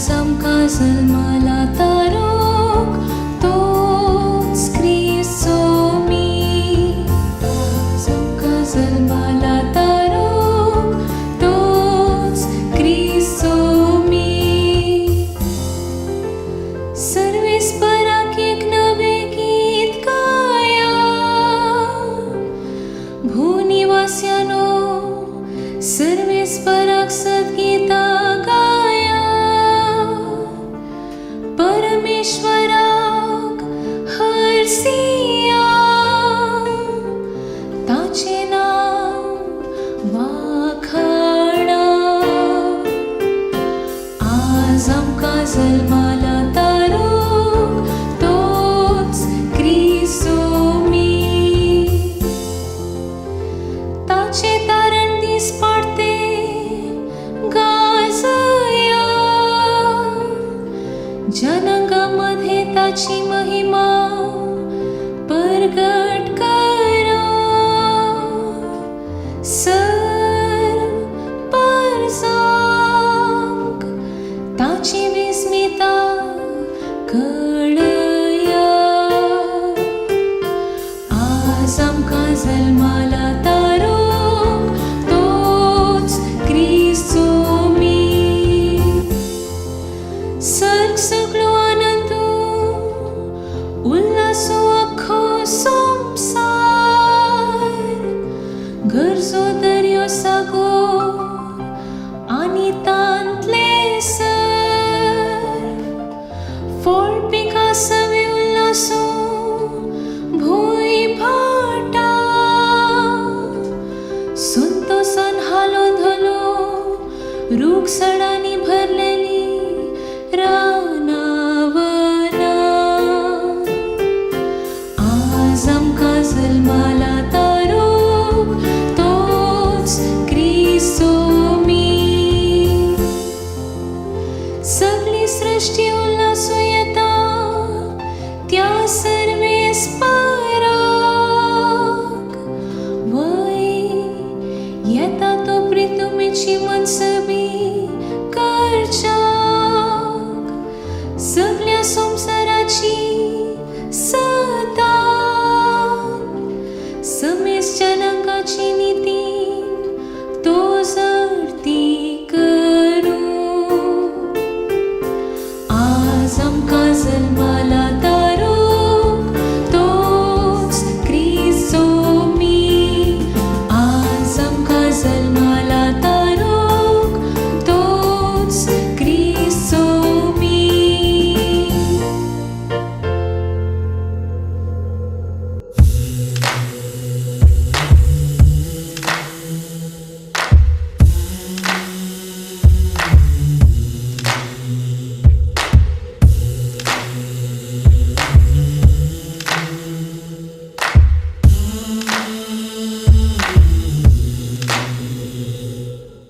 आमका जल्माला तारोक तोच ख्रिस्तो मी. आमका जल्माला तारोक तोच ख्रिस्तो मी. सर्वेस्पराक एक नवे गीत गाया. भूनिवास्यानो सर्वेस्पराक सद्गीता गाया. परमेश्वराक हरसिया. ताचे नाव वाखाणा. आज आमका जल्माला तारोक तोच ख्रिस्तो मी. ताचे तारण दीस पाडते गाजया. जनांगामध्ये ताची महिमा प्रगट करा. सर्व परजांक ताची विस्मिता कळया. आज आमका जल्माला तारोक तोच ख्रिस्तो मी. सर्ग सगळो आनंदू उल्हासो आख्खो संवसार. गरजो दर्यो सागोर आनी तांतले सर. फळ पिका सवे उल्हासो भूंय भाटा. संतोषान हालो धलो रूख सडा